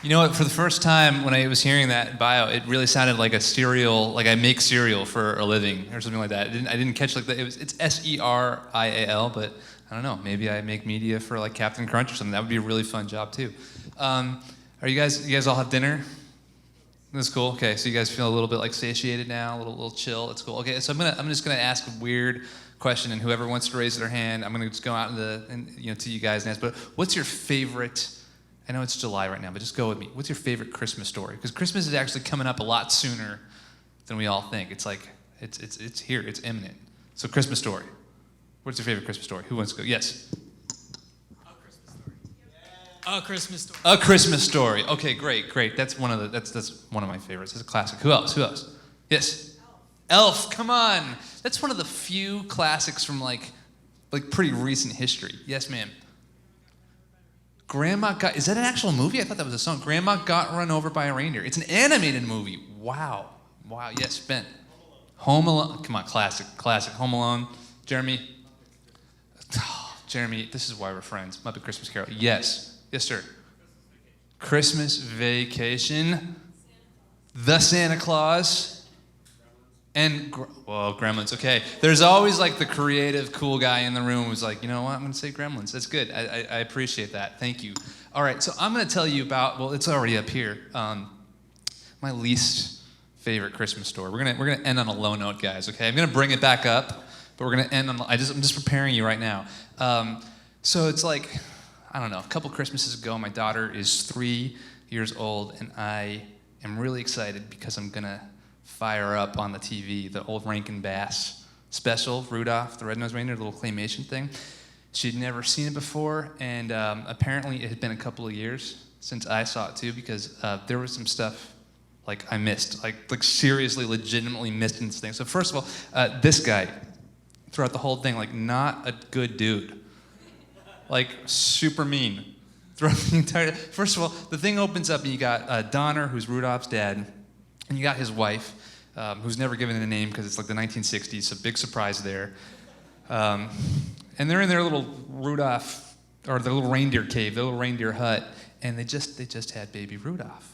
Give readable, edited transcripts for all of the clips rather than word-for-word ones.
You know what? For the first time when I was hearing that bio, it really sounded like a cereal, like I make cereal for a living or something like that. I didn't catch like that. It's Serial, but I don't know. Maybe I make media for like Captain Crunch or something. That would be a really fun job too. Are you guys all have dinner? That's cool. Okay, so you guys feel a little bit like satiated now, a little chill. It's cool. Okay, so I'm just gonna ask a weird question, and whoever wants to raise their hand, I'm gonna just go out to you guys and ask. But what's your favorite? I know it's July right now, but just go with me. What's your favorite Christmas story? Because Christmas is actually coming up a lot sooner than we all think. It's like it's here. It's imminent. So Christmas story. What's your favorite Christmas story? Who wants to go? Yes. A Christmas Story. A Christmas Story. Okay, great. That's one of my favorites. It's a classic. Who else? Yes. Elf. Come on. That's one of the few classics from like pretty recent history. Yes, ma'am. Is that an actual movie? I thought that was a song. Grandma Got Run Over by a Reindeer. It's an animated movie. Wow. Yes, Ben. Home Alone. Come on, classic. Home Alone. Jeremy. Oh, Jeremy, this is why we're friends. Muppet Christmas Carol. Yes, sir. Christmas Vacation. The Santa Claus. And, Gremlins. Okay. There's always like the creative, cool guy in the room who's like, you know what, I'm going to say Gremlins. That's good. I appreciate that. Thank you. All right, so I'm going to tell you about, it's already up here, my least favorite Christmas story. We're gonna end on a low note, guys, okay? I'm going to bring it back up, but we're going to end on, I'm just preparing you right now. So it's like, I don't know, a couple Christmases ago, my daughter is 3 years old, and I am really excited because I'm going to fire up on the TV the old Rankin Bass special, Rudolph the Red-Nosed Reindeer, the little claymation thing. She'd never seen it before, and apparently it had been a couple of years since I saw it too, because there was some stuff like I missed, like seriously, legitimately missed in this thing. So first of all, this guy, throughout the whole thing, like not a good dude, like super mean throughout the entire. First of all, the thing opens up and you got Donner, who's Rudolph's dad, and you got his wife, who's never given it a name because it's like the 1960s, so big surprise there. And they're in their little Rudolph, or their little reindeer cave, their little reindeer hut, and they just had baby Rudolph.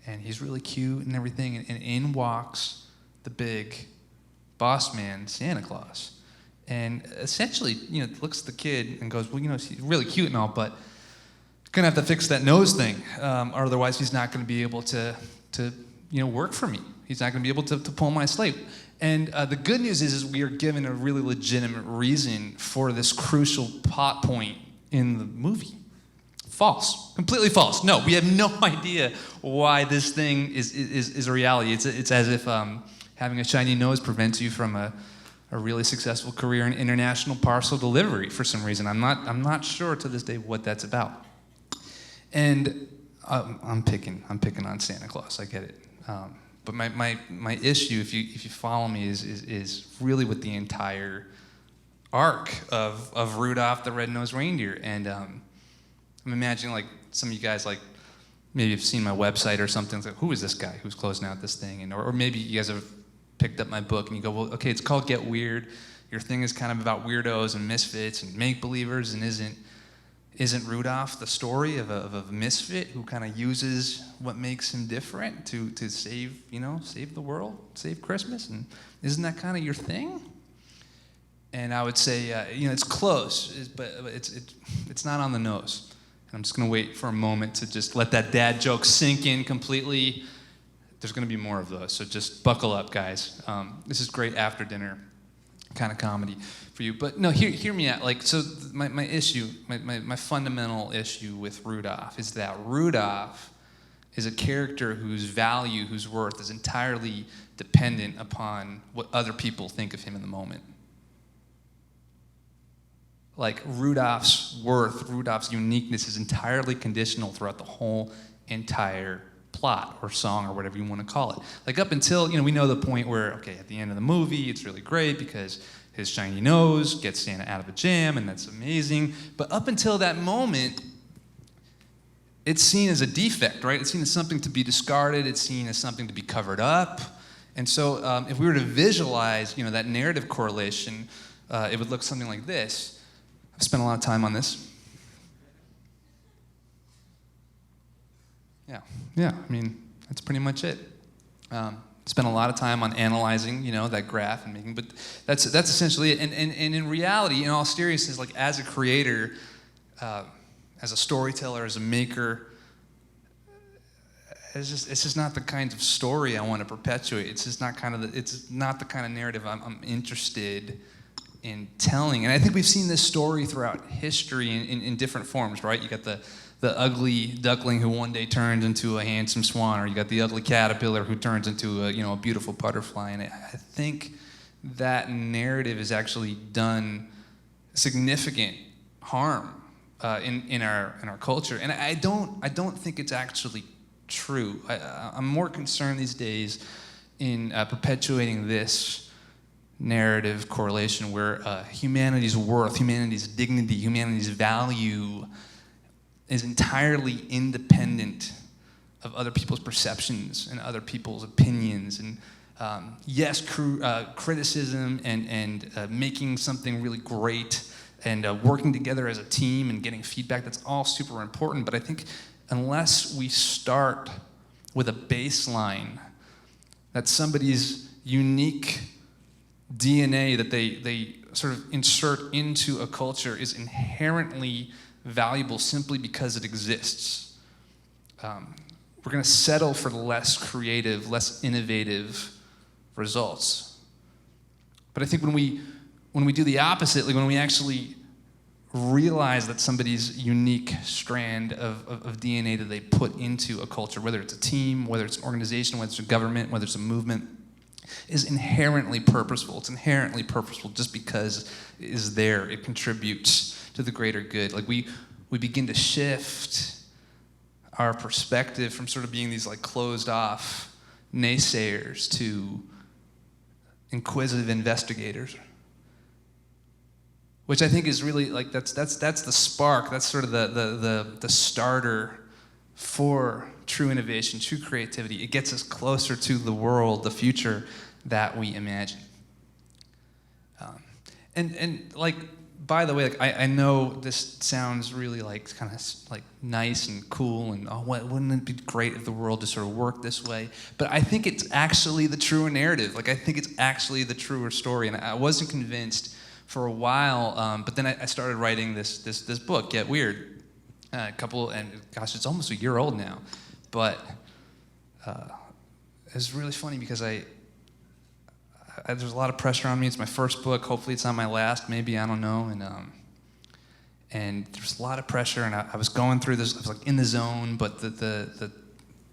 And he's really cute and everything, and in walks the big boss man, Santa Claus. And essentially, looks at the kid and goes, well, he's really cute and all, but gonna have to fix that nose thing, or otherwise he's not gonna be able to work for me. He's not gonna be able to pull my slate. And the good news is we are given a really legitimate reason for this crucial plot point in the movie. False, completely false. No, we have no idea why this thing is a reality. It's as if having a shiny nose prevents you from a really successful career in international parcel delivery for some reason. I'm not sure to this day what that's about. And I'm picking on Santa Claus. I get it. But my issue, if you follow me, is really with the entire arc of Rudolph the Red-Nosed Reindeer. And I'm imagining like some of you guys like maybe have seen my website or something. It's like, who is this guy who's closing out this thing? And or maybe you guys have picked up my book and you go, well, okay, it's called Get Weird. Your thing is kind of about weirdos and misfits and make-believers, and isn't Rudolph the story of a misfit who kind of uses what makes him different to save the world, save Christmas? And isn't that kind of your thing? And I would say, it's close, but it's not on the nose. And I'm just going to wait for a moment to just let that dad joke sink in completely. There's going to be more of those, so just buckle up, guys. This is great after dinner kind of comedy for you. But no, hear me out. Like, so my issue, my fundamental issue with Rudolph is that Rudolph is a character whose value, whose worth is entirely dependent upon what other people think of him in the moment. Like Rudolph's worth, Rudolph's uniqueness is entirely conditional throughout the whole entire plot or song or whatever you want to call it. Like up until, we know the point where, okay, at the end of the movie, it's really great because his shiny nose gets Santa out of a jam, and that's amazing. But up until that moment, it's seen as a defect, right? It's seen as something to be discarded. It's seen as something to be covered up. And so if we were to visualize, that narrative correlation, it would look something like this. I've spent a lot of time on this. Yeah, Yeah. I mean, that's pretty much it. Spent a lot of time on analyzing, that graph and making, but that's essentially it. And in reality, in all seriousness, like as a creator, as a storyteller, as a maker, it's just not the kind of story I want to perpetuate. It's just not it's not the kind of narrative I'm interested in telling. And I think we've seen this story throughout history in different forms, right? You got the ugly duckling who one day turns into a handsome swan, or you got the ugly caterpillar who turns into a beautiful butterfly. And I think that narrative has actually done significant harm in our culture. And I don't think it's actually true. I'm more concerned these days in perpetuating this narrative correlation where humanity's worth, humanity's dignity, humanity's value is entirely independent of other people's perceptions and other people's opinions. And yes, criticism and making something really great and working together as a team and getting feedback, that's all super important. But I think unless we start with a baseline that somebody's unique DNA that they sort of insert into a culture is inherently valuable simply because it exists, we're going to settle for less creative, less innovative results. But I think when we do the opposite, like when we actually realize that somebody's unique strand of DNA that they put into a culture, whether it's a team, whether it's an organization, whether it's a government, whether it's a movement, is inherently purposeful. It's inherently purposeful just because it is there. It contributes to the greater good. Like we begin to shift our perspective from sort of being these like closed off naysayers to inquisitive investigators, which I think is really like that's the spark. That's sort of the starter for true innovation, true creativity. It gets us closer to the world, the future that we imagine. And like, by the way, like I know this sounds really like kind of like nice and cool, and wouldn't it be great if the world just sort of worked this way? But I think it's actually the truer narrative. Like I think it's actually the truer story, and I wasn't convinced for a while. But then I started writing this book, Get Weird, gosh, it's almost a year old now. But it's really funny because there's a lot of pressure on me. It's my first book. Hopefully it's not my last. Maybe, I don't know. And there's a lot of pressure. And I was going through this. I was like in the zone. But the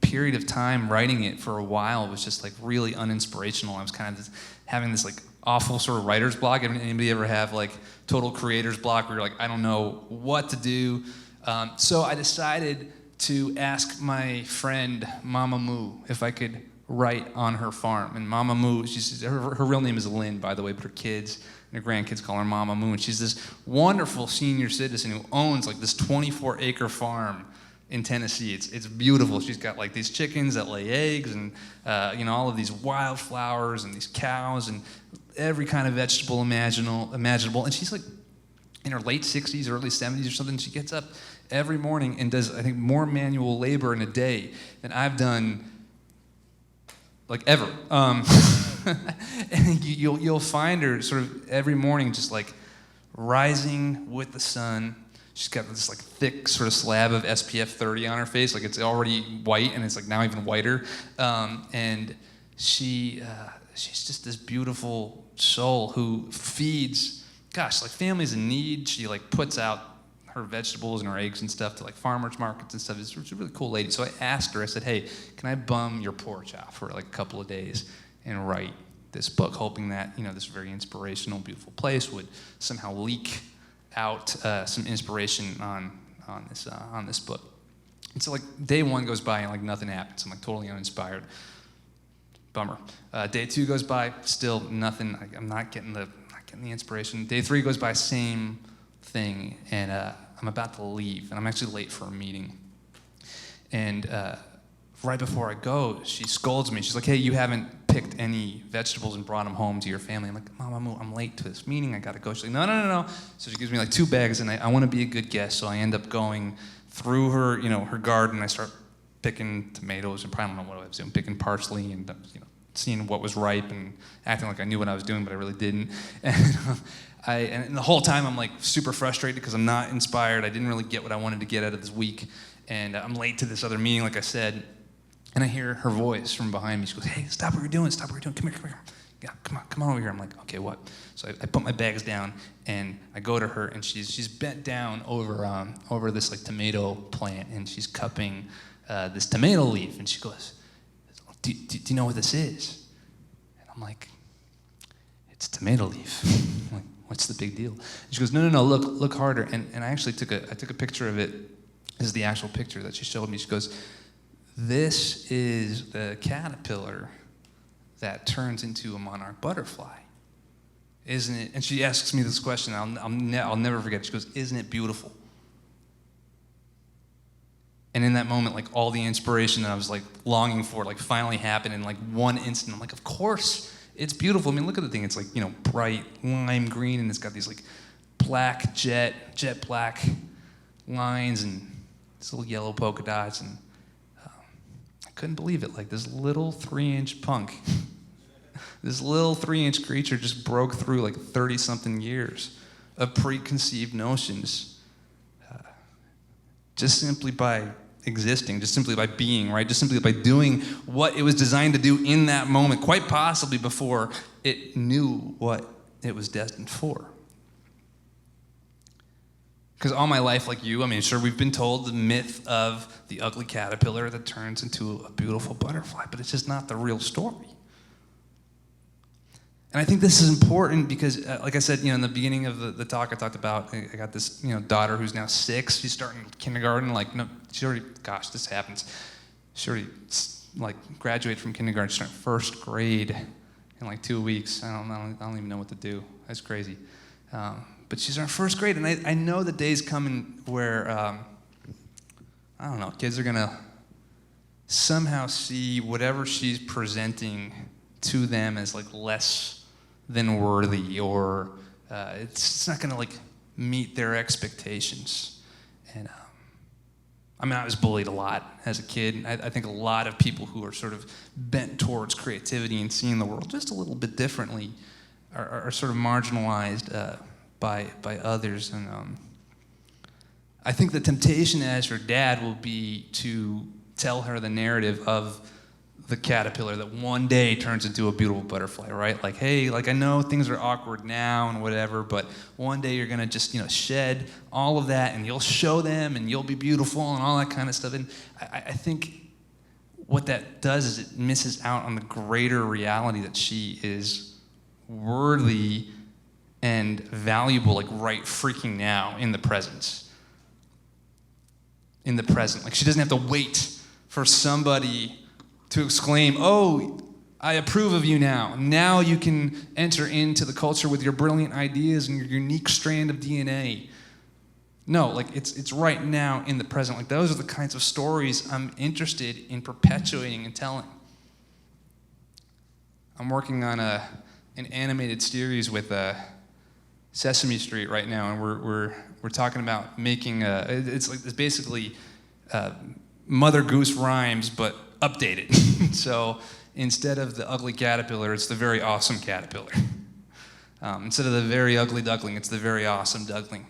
period of time writing it for a while was just like really uninspirational. I was kind of just having this like awful sort of writer's block. Anybody ever have like total creator's block where you're like, I don't know what to do? So I decided to ask my friend Mama Moo if I could write on her farm. And Mama Moo, her real name is Lynn, by the way, but her kids and her grandkids call her Mama Moo. And she's this wonderful senior citizen who owns like this 24-acre farm in Tennessee. It's beautiful. She's got like these chickens that lay eggs, and all of these wildflowers and these cows and every kind of vegetable imaginable. And she's like in her late 60s, early 70s or something. She gets up every morning and does, I think, more manual labor in a day than I've done like ever. And you'll find her sort of every morning just like rising with the sun. She's got this like thick sort of slab of SPF 30 on her face, like it's already white and it's like now even whiter. And she's just this beautiful soul who feeds, gosh, like families in need. She like puts out her vegetables and her eggs and stuff to like farmers markets and stuff. It's a really cool lady. So I asked her, I said, hey, can I bum your porch off for like a couple of days and write this book, hoping that, this very inspirational, beautiful place would somehow leak out some inspiration on this book. And so like day one goes by and like nothing happens. I'm like totally uninspired. Bummer. Day two goes by, still nothing. I'm not getting the inspiration. Day three goes by, same thing, and I'm about to leave, and I'm actually late for a meeting. And right before I go, she scolds me. She's like, hey, you haven't picked any vegetables and brought them home to your family. I'm like, Mom, I'm late to this meeting. I got to go. She's like, no. So she gives me like 2 bags, and I want to be a good guest, so I end up going through her, her garden. I start picking tomatoes and probably I don't know what I was doing, picking parsley and seeing what was ripe and acting like I knew what I was doing, but I really didn't. And the whole time I'm like super frustrated because I'm not inspired. I didn't really get what I wanted to get out of this week, and I'm late to this other meeting, like I said. And I hear her voice from behind me. She goes, "Hey, stop what you're doing! Stop what you're doing! Come here! Yeah, come on over here." I'm like, "Okay, what?" So I put my bags down and I go to her, and she's bent down over this like tomato plant, and she's cupping this tomato leaf, and she goes, do you know what this is? And I'm like, "It's a tomato leaf." I'm like, "What's the big deal?" And she goes, No, look harder. And I actually took a picture of it. This is the actual picture that she showed me. She goes, "This is the caterpillar that turns into a monarch butterfly, isn't it?" And she asks me this question. I'll never forget. She goes, "Isn't it beautiful?" And in that moment, like all the inspiration that I was like longing for, like finally happened in like one instant. I'm like, of course, it's beautiful. I mean, look at the thing. It's like, bright lime green, and it's got these like black jet black lines and these little yellow polka dots. And I couldn't believe it. Like this little 3-inch punk, this little 3-inch creature just broke through like 30-something years of preconceived notions just simply by existing, just simply by being, right? Just simply by doing what it was designed to do in that moment, quite possibly before it knew what it was destined for. Because all my life, like you, I mean, sure, we've been told the myth of the ugly caterpillar that turns into a beautiful butterfly, but it's just not the real story. And I think this is important because, like I said, in the beginning of the talk, I talked about I got this, daughter who's now 6. She's starting kindergarten. Like, no, she already, gosh, this happens. She already graduated from kindergarten. She's starting first grade in like 2 weeks. I don't even know what to do. That's crazy. But she's in first grade, and I know the day's coming where I don't know, kids are gonna somehow see whatever she's presenting to them as like less than worthy, or it's not gonna like meet their expectations. And I was bullied a lot as a kid. I think a lot of people who are sort of bent towards creativity and seeing the world just a little bit differently are sort of marginalized by others. And I think the temptation as her dad will be to tell her the narrative of the caterpillar that one day turns into a beautiful butterfly, right? Like, hey, like I know things are awkward now and whatever, but one day you're gonna just, shed all of that and you'll show them and you'll be beautiful and all that kind of stuff. And I think what that does is it misses out on the greater reality that she is worthy and valuable, like right freaking now in the present. In the present. Like she doesn't have to wait for somebody to exclaim, "Oh, I approve of you now. Now you can enter into the culture with your brilliant ideas and your unique strand of DNA." No, like it's right now in the present. Like those are the kinds of stories I'm interested in perpetuating and telling. I'm working on an animated series with Sesame Street right now, and we're talking about making it's basically Mother Goose rhymes, but updated. So instead of the ugly caterpillar, it's the very awesome caterpillar. Instead of the very ugly duckling, it's the very awesome duckling.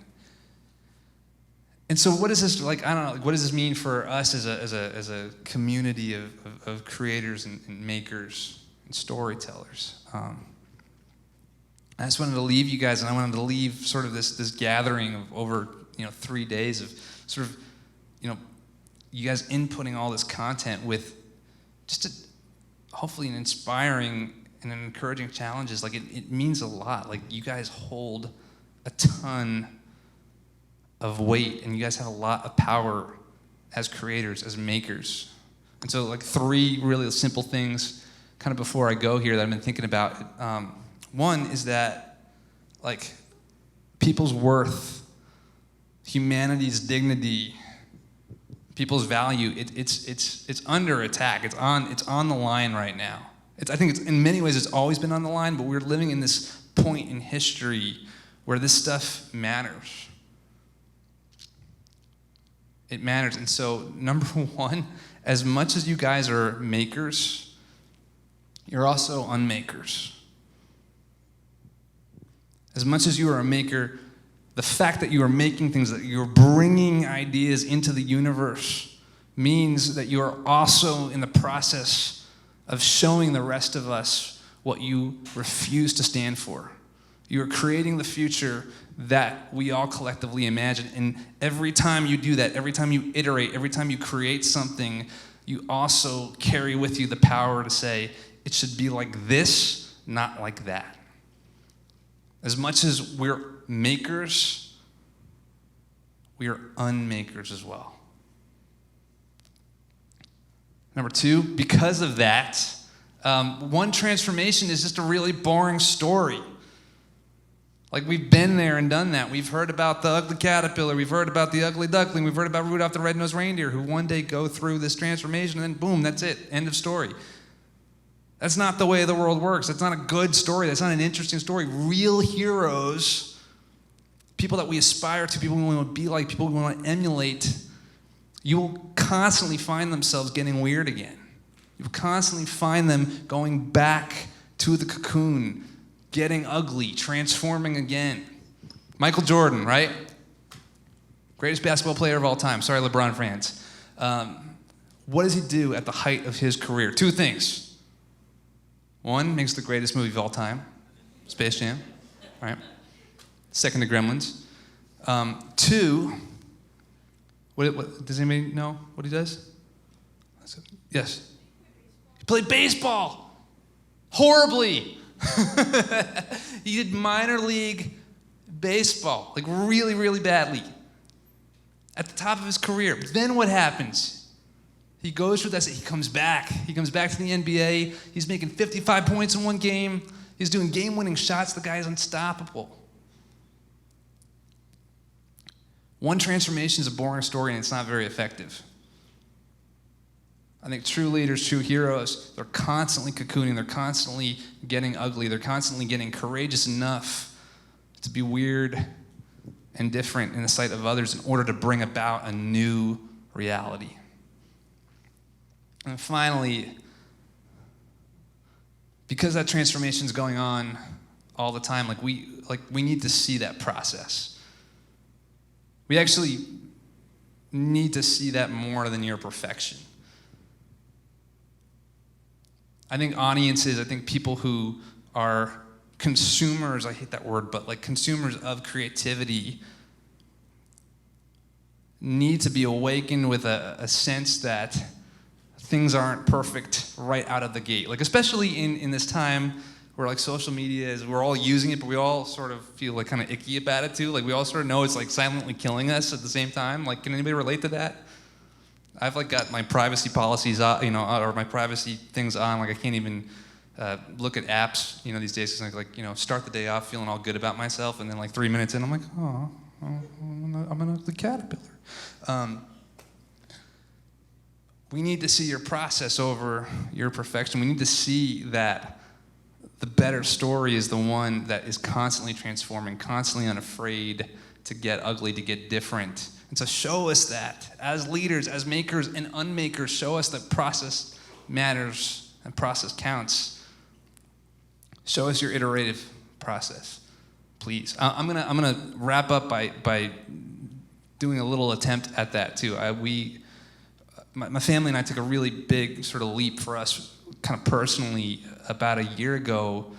And so what is this like? I don't know. Like, what does this mean for us as a community of creators and makers and storytellers? I just wanted to leave you guys, and I wanted to leave sort of this gathering of over 3 days of sort of you guys inputting all this content with just hopefully an inspiring and an encouraging challenges. Like it means a lot. Like you guys hold a ton of weight, and you guys have a lot of power as creators, as makers. And so like 3 really simple things kind of before I go here that I've been thinking about. One is that like people's worth, humanity's dignity, people's value, it's under attack. It's on the line right now. I think it's in many ways it's always been on the line, but we're living in this point in history where this stuff matters. It matters. And so, number one, as much as you guys are makers, you're also unmakers. As much as you are a maker, the fact that you are making things, that you're bringing ideas into the universe, means that you are also in the process of showing the rest of us what you refuse to stand for. You're creating the future that we all collectively imagine. And every time you do that, every time you iterate, every time you create something, you also carry with you the power to say, it should be like this, not like that. As much as we're makers, we are unmakers as well. Number two, because of that, one transformation is just a really boring story. Like, we've been there and done that. We've heard about the ugly caterpillar. We've heard about the ugly duckling. We've heard about Rudolph the Red-Nosed Reindeer, who one day go through this transformation, and then boom, that's it. End of story. That's not the way the world works. That's not a good story. That's not an interesting story. Real heroes, people that we aspire to, people we want to be like, people we want to emulate, you will constantly find themselves getting weird again. You will constantly find them going back to the cocoon, getting ugly, transforming again. Michael Jordan, right? Greatest basketball player of all time. Sorry, LeBron fans. What does he do at the height of his career? Two things. One, makes the greatest movie of all time, Space Jam, right? Second to Gremlins. Two, what does anybody know what he does? Yes. He played baseball. Horribly. He did minor league baseball, like really, really badly, at the top of his career. Then what happens? He goes through that. He comes back. He comes back to the NBA. He's making 55 points in one game. He's doing game-winning shots. The guy is unstoppable. One transformation is a boring story, and it's not very effective. I think true leaders, true heroes, they're constantly cocooning. They're constantly getting ugly. They're constantly getting courageous enough to be weird and different in the sight of others in order to bring about a new reality. And finally, because that transformation is going on all the time, we need to see that process. We actually need to see that more than your perfection. I think audiences, I think people who are consumers, I hate that word, but like consumers of creativity need to be awakened with a sense that things aren't perfect right out of the gate. Like, especially in this time where like social media is, we're all using it, but we all sort of feel like kind of icky about it too. Like, we all sort of know it's like silently killing us at the same time. Like, can anybody relate to that? I've like got my privacy policies on, or my privacy things on. Like, I can't even look at apps, these days. Cause like, start the day off feeling all good about myself, and then like 3 minutes in, I'm like, I'm an ugly caterpillar. We need to see your process over your perfection. We need to see that the better story is the one that is constantly transforming, constantly unafraid to get ugly, to get different. And so show us that as leaders, as makers and unmakers, show us that process matters and process counts. Show us your iterative process, please. I'm gonna wrap up by doing a little attempt at that too. My family and I took a really big sort of leap for us, kind of personally, about a year ago,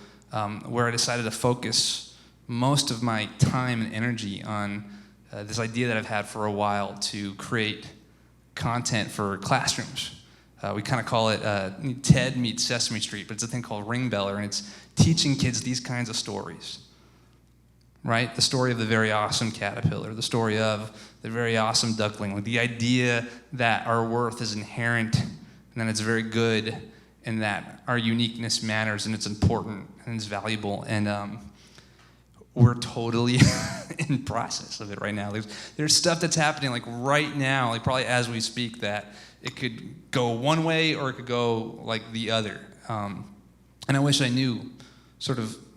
where I decided to focus most of my time and energy on this idea that I've had for a while to create content for classrooms. We kind of call it TED meets Sesame Street, but it's a thing called Ring Beller, and it's teaching kids these kinds of stories, right? The story of the very awesome caterpillar, the story of the very awesome duckling, like the idea that our worth is inherent and that it's very good and that our uniqueness matters and it's important and it's valuable. And we're totally in process of it right now. There's stuff that's happening like right now, like probably as we speak, that it could go one way or it could go like the other. And I wish I knew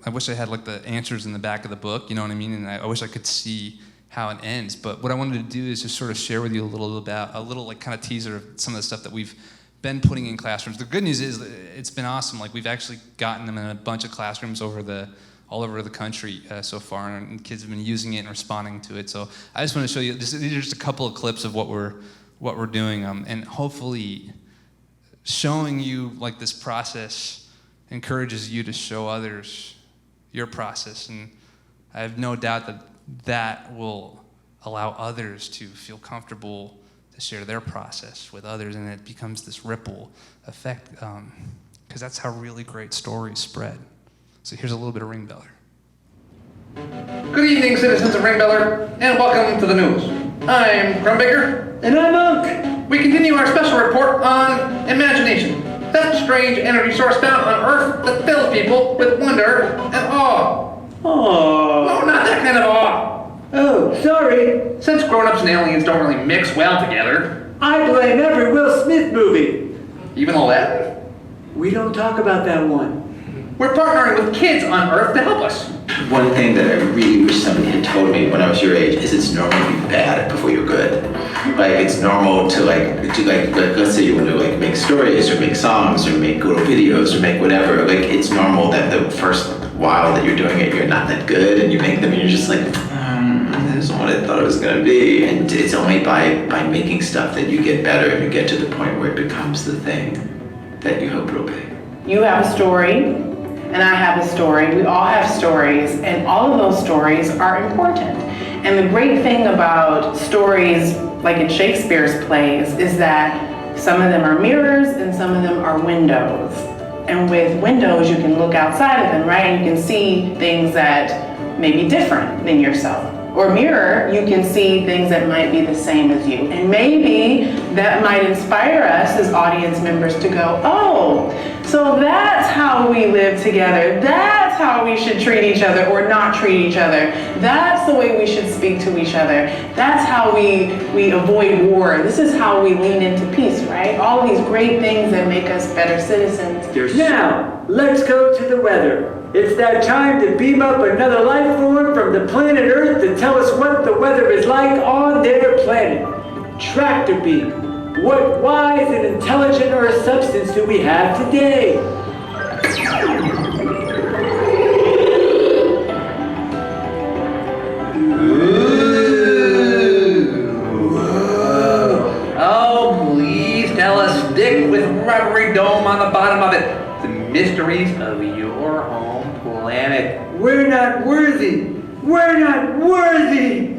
I wish I had like the answers in the back of the book, you know what I mean? And I wish I could see how it ends. But what I wanted to do is just sort of share with you a little like kind of teaser of some of the stuff that we've been putting in classrooms. The good news is it's been awesome. Like we've actually gotten them in a bunch of classrooms all over the country so far, and kids have been using it and responding to it. So I just want to show you, these are just a couple of clips of what we're doing, and hopefully showing you like this process encourages you to show others your process, and I have no doubt that will allow others to feel comfortable to share their process with others, and it becomes this ripple effect, because that's how really great stories spread. So here's a little bit of Ringbeller. Good evening, citizens of Ringbeller, and welcome to the news. I'm Crumbaker. And I'm Monk. We continue our special report on imagination, that strange energy source found on Earth that fills people with wonder and awe. Oh. No, not that kind of awe. Oh, sorry. Since grown-ups and aliens don't really mix well together. I blame every Will Smith movie. Even Aladdin? We don't talk about that one. We're partnering with kids on Earth to help us. One thing that I really wish somebody had told me when I was your age is it's normal to be bad before you're good. Like it's normal to let's say you want to like make stories or make songs or make little videos or make whatever. Like it's normal that the first while that you're doing it, you're not that good, and you make them and you're just like, this isn't what I thought it was gonna be. And it's only by making stuff that you get better and you get to the point where it becomes the thing that you hope it'll be. You have a story, and I have a story. We all have stories, and all of those stories are important. And the great thing about stories, like in Shakespeare's plays, is that some of them are mirrors and some of them are windows. And with windows, you can look outside of them, right? And you can see things that may be different than yourself. Or mirror, you can see things that might be the same as you. And maybe that might inspire us as audience members to go, oh, so that's how we live together. That's how we should treat each other or not treat each other. That's the way we should speak to each other. That's how we avoid war. This is how we lean into peace, right? All of these great things that make us better citizens. Now, let's go to the weather. It's that time to beam up another life form from the planet Earth to tell us what the weather is like on their planet. Tractor beam. What wise and intelligent Earth substance do we have today? Oh, please tell us, stick with rubbery dome on the bottom of it. The mysteries of your home planet. We're not worthy. We're not worthy.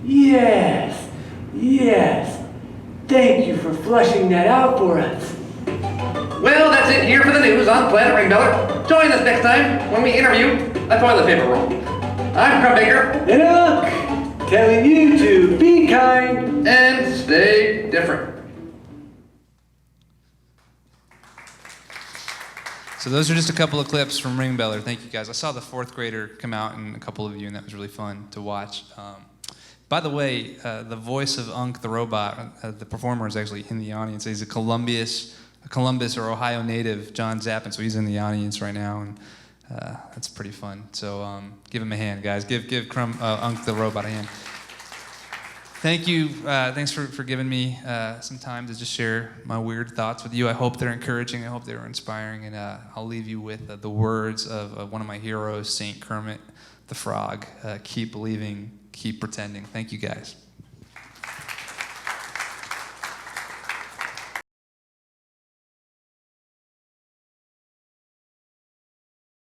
Yes. Yes. Thank you for flushing that out for us. Well, that's it here for the news on Planet Ringbeller. Join us next time when we interview a toilet paper roll. I'm Crumbaker. And Unc, telling you to be kind and stay different. So those are just a couple of clips from Ringbeller. Thank you guys. I saw the fourth grader come out and a couple of you, and that was really fun to watch. By the way, the voice of Unc the robot, the performer, is actually in the audience. He's a Columbus or Ohio native, John Zappin, so he's in the audience right now, and that's pretty fun. So give him a hand, guys. Give Unc the robot a hand. Thank you. Thanks for giving me some time to just share my weird thoughts with you. I hope they're encouraging. I hope they were inspiring. And I'll leave you with the words of one of my heroes, St. Kermit the Frog. Keep believing, keep pretending. Thank you, guys.